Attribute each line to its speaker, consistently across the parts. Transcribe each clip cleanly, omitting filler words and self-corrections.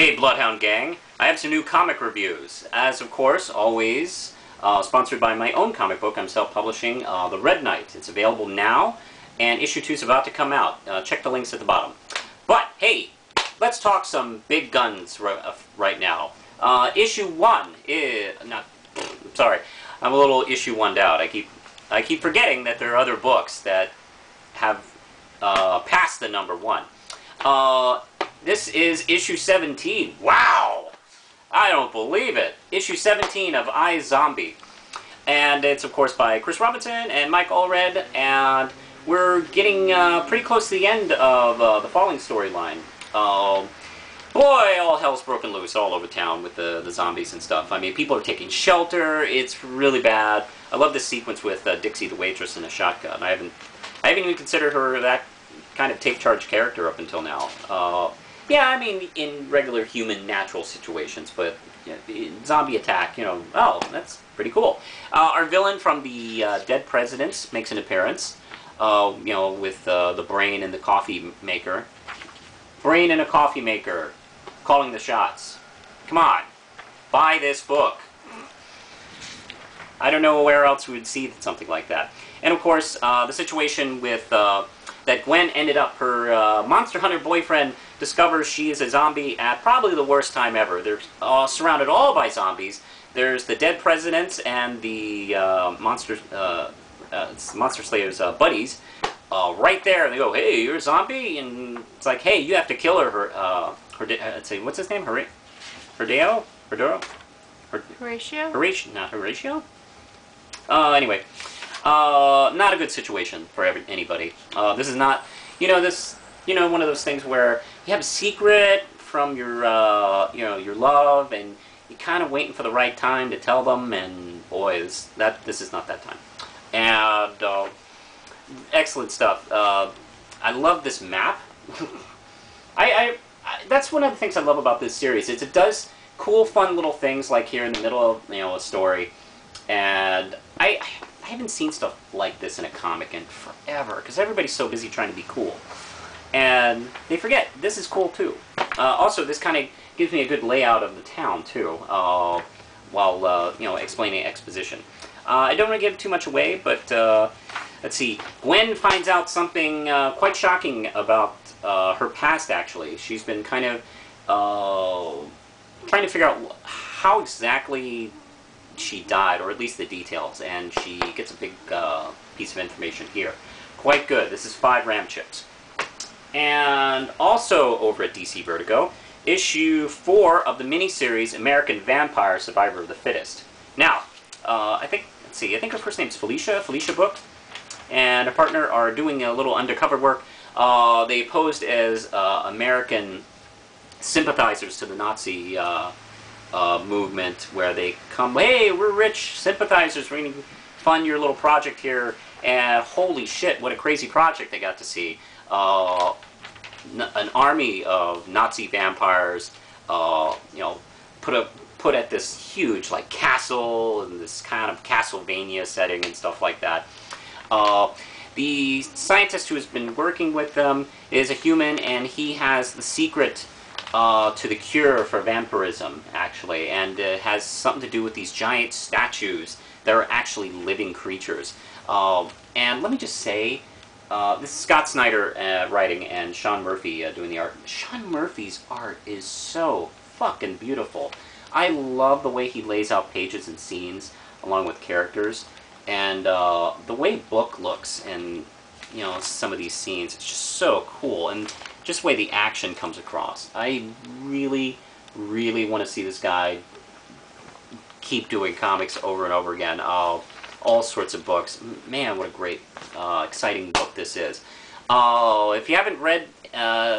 Speaker 1: Hey Bloodhound Gang, I have some new comic reviews. As of course, always, sponsored by my own comic book. I'm self-publishing, The Red Knight. It's available now, and issue 2 is about to come out. Check the links at the bottom. But, hey, let's talk some big guns right now. Issue 1 is... sorry, I'm a little issue 1'd out. I keep forgetting that there are other books that have passed the number 1. This is issue 17. Wow! I don't believe it. Issue 17 of iZOMBIE. And it's, of course, by Chris Robinson and Mike Allred. And we're getting pretty close to the end of the Falling storyline. Boy, all hell's broken loose all over town with the zombies and stuff. I mean, people are taking shelter. It's really bad. I love this sequence with Dixie the waitress and a shotgun. I haven't even considered her that kind of take-charge character up until now. Yeah, I mean, in regular human natural situations, but zombie attack, you know, oh, that's pretty cool. Our villain from the Dead Presidents makes an appearance, you know, with the brain and the coffee maker. Brain and a coffee maker, calling the shots. Come on, buy this book. I don't know where else we would see something like that. And of course, the situation with that Gwen ended up, her Monster Hunter boyfriend discovers she is a zombie at probably the worst time ever. They're surrounded all by zombies. There's the Dead Presidents and the Monster Slayer's buddies right there. And they go, "Hey, you're a zombie?" And it's like, "Hey, you have to kill her." Let's see, what's his name? Horatio? Horatio? Not Horatio? Anyway. Not a good situation for anybody. This is not, one of those things where you have a secret from your, your love, and you're kind of waiting for the right time to tell them, and boy, this is not that time. And, excellent stuff. I love this map. That's one of the things I love about this series. It does cool, fun little things like here in the middle of, a story, and I haven't seen stuff like this in a comic in forever, because everybody's so busy trying to be cool. And they forget, this is cool too. Also, this kind of gives me a good layout of the town too, while, explaining exposition. I don't want to give too much away, but, let's see. Gwen finds out something quite shocking about her past, actually. She's been kind of trying to figure out how exactly she died, or at least the details, and she gets a big piece of information here. Quite good. This is 5 RAM chips. And also over at DC Vertigo, issue 4 of the miniseries American Vampire Survivor of the Fittest. Now, I think her first name's Felicia Book, and her partner are doing a little undercover work. They posed as American sympathizers to the Nazi movement, where they come, "Hey, we're rich sympathizers, we're going to fund your little project here," and holy shit, what a crazy project they got to see. An army of Nazi vampires, put at this huge, like, castle, and this kind of Castlevania setting and stuff like that. The scientist who has been working with them is a human, and he has the secret to the cure for vampirism, actually, and it has something to do with these giant statues that are actually living creatures. And let me just say, this is Scott Snyder writing and Sean Murphy doing the art. Sean Murphy's art is so fucking beautiful. I love the way he lays out pages and scenes along with characters, and the way Book looks in, some of these scenes, it's just so cool. And just the way the action comes across. I really, really want to see this guy keep doing comics over and over again. All sorts of books. Man, what a great, exciting book this is. If you haven't read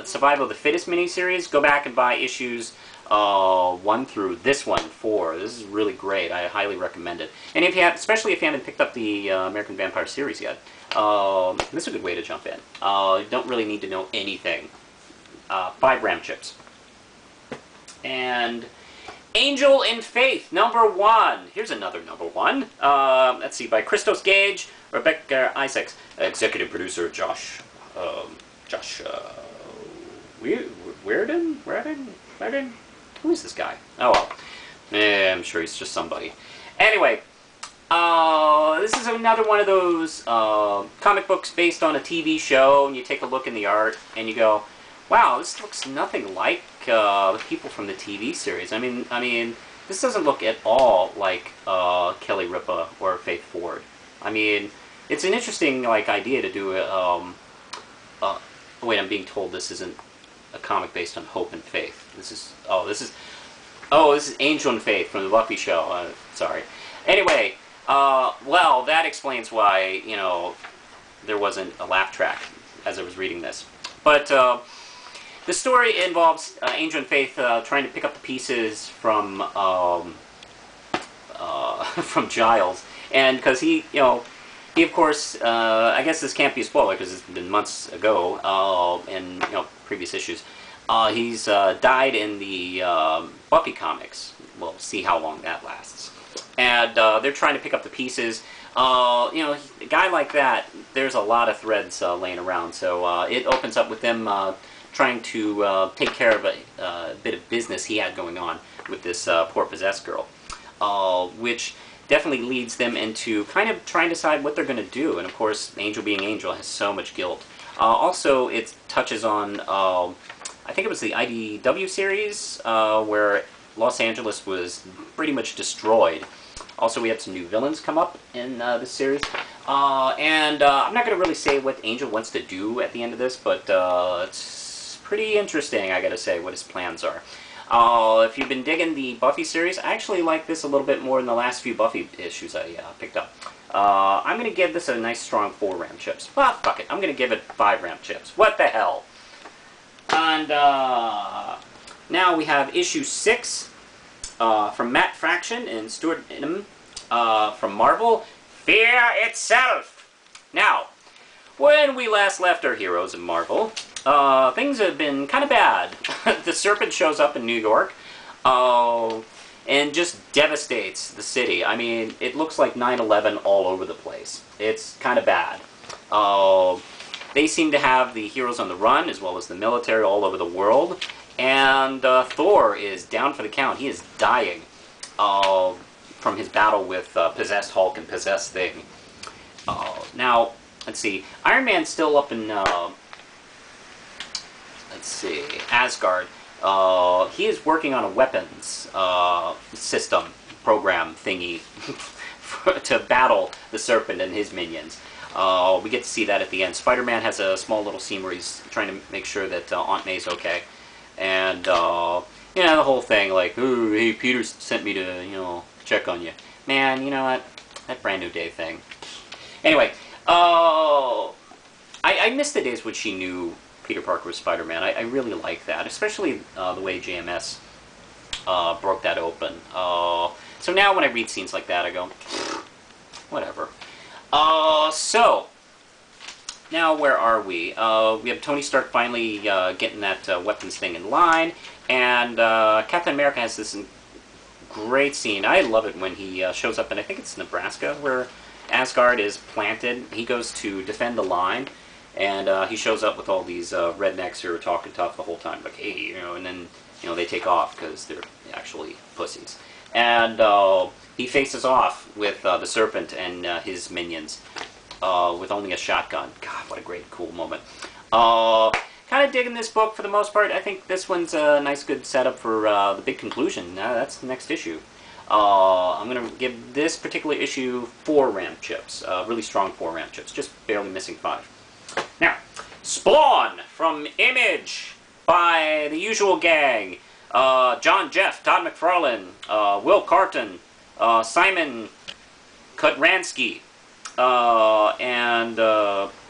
Speaker 1: Survival of the Fittest miniseries, go back and buy issues 1 through this one, 4. This is really great. I highly recommend it. And especially if you haven't picked up the American Vampire series yet, this is a good way to jump in. You don't really need to know anything. 5 RAM chips. And Angel in Faith, number 1. Here's another number 1. Let's see, by Christos Gage, Rebecca Isaacs, executive producer Josh Weirden? Who is this guy? Oh well. I'm sure he's just somebody. Anyway, this is another one of those comic books based on a TV show, and you take a look in the art, and you go, wow, this looks nothing like the people from the TV series. I mean, this doesn't look at all like Kelly Ripa or Faith Ford. I mean, it's an interesting idea to do a. Wait, I'm being told this isn't a comic based on hope and faith. This is Angel and Faith from the Buffy show. Sorry. Anyway, well, that explains why, there wasn't a laugh track as I was reading this. But the story involves Angel and Faith trying to pick up the pieces from from Giles, and because he of course, I guess this can't be a spoiler because it's been months ago, in previous issues. He's died in the Buffy comics. We'll see how long that lasts. And they're trying to pick up the pieces. A guy like that, there's a lot of threads laying around. So it opens up with them trying to take care of a bit of business he had going on with this poor possessed girl, which definitely leads them into kind of trying to decide what they're going to do. And of course, Angel being Angel has so much guilt. Also, it touches on, I think it was the IDW series, where Los Angeles was pretty much destroyed. Also, we have some new villains come up in this series. I'm not going to really say what Angel wants to do at the end of this, but it's pretty interesting, I got to say, what his plans are. If you've been digging the Buffy series, I actually like this a little bit more than the last few Buffy issues I picked up. I'm going to give this a nice strong 4 RAM chips. Well, fuck it. I'm going to give it 5 RAM chips. What the hell? And now we have issue 6 from Matt Fraction and Stuart Ingham from Marvel, Fear Itself. Now, when we last left our heroes in Marvel, things have been kind of bad. The Serpent shows up in New York and just devastates the city. I mean, it looks like 9/11 all over the place. It's kind of bad. They seem to have the heroes on the run, as well as the military all over the world. And Thor is down for the count. He is dying from his battle with Possessed Hulk and Possessed Thing. Now, let's see. Iron Man's still up in, Asgard. He is working on a weapons system program thingy to battle the Serpent and his minions. We get to see that at the end. Spider-Man has a small little scene where he's trying to make sure that Aunt May's okay. And, the whole thing, like, ooh, hey, Peter sent me to, check on you. Man, you know what? That Brand New Day thing. Anyway, I miss the days when she knew Peter Parker was Spider-Man. I really like that, especially the way JMS broke that open. So now when I read scenes like that, I go, whatever. So, now where are we? We have Tony Stark finally getting that weapons thing in line, and Captain America has this great scene. I love it when he shows up in, I think it's Nebraska, where Asgard is planted. He goes to defend the line, and he shows up with all these rednecks who are talking tough the whole time, like, hey, and then, they take off because they're actually pussies. And he faces off with the Serpent and his minions with only a shotgun. God, what a great, cool moment. Kind of digging this book for the most part. I think this one's a nice, good setup for the big conclusion. That's the next issue. I'm going to give this particular issue 4 RAM chips. Really strong 4 RAM chips. Just barely missing 5. Now, Spawn from Image by the usual gang. John Jeff, Todd McFarlane, Will Carton, Simon Kutransky, and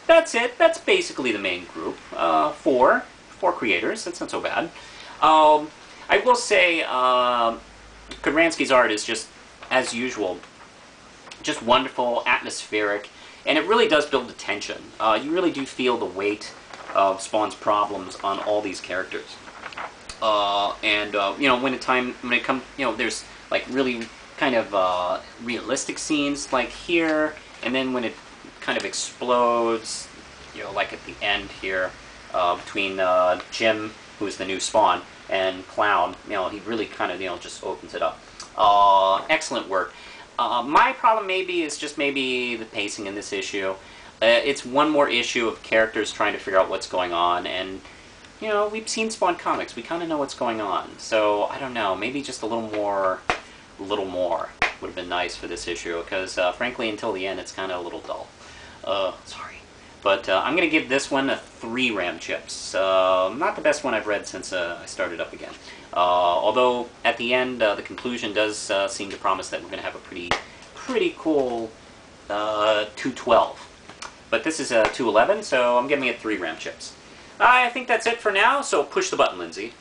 Speaker 1: that's it. That's basically the main group. 4 creators. That's not so bad. I will say Kutransky's art is just, as usual, just wonderful, atmospheric, and it really does build the tension. You really do feel the weight of Spawn's problems on all these characters. When it comes, there's like really kind of realistic scenes like here, and then when it kind of explodes, like at the end here, between Jim, who's the new Spawn, and Clown, he really kind of, just opens it up. Excellent work. My problem is just maybe the pacing in this issue. It's one more issue of characters trying to figure out what's going on, and we've seen Spawn comics. We kind of know what's going on. So I don't know. Maybe just a little more would have been nice for this issue, because frankly, until the end, it's kind of a little dull. Sorry. But I'm going to give this one a 3 Ram Chips. Not the best one I've read since I started up again. Although, at the end, the conclusion does seem to promise that we're going to have a pretty cool 212. But this is a 211, so I'm giving it 3 Ram Chips. I think that's it for now, so push the button, Lindsay.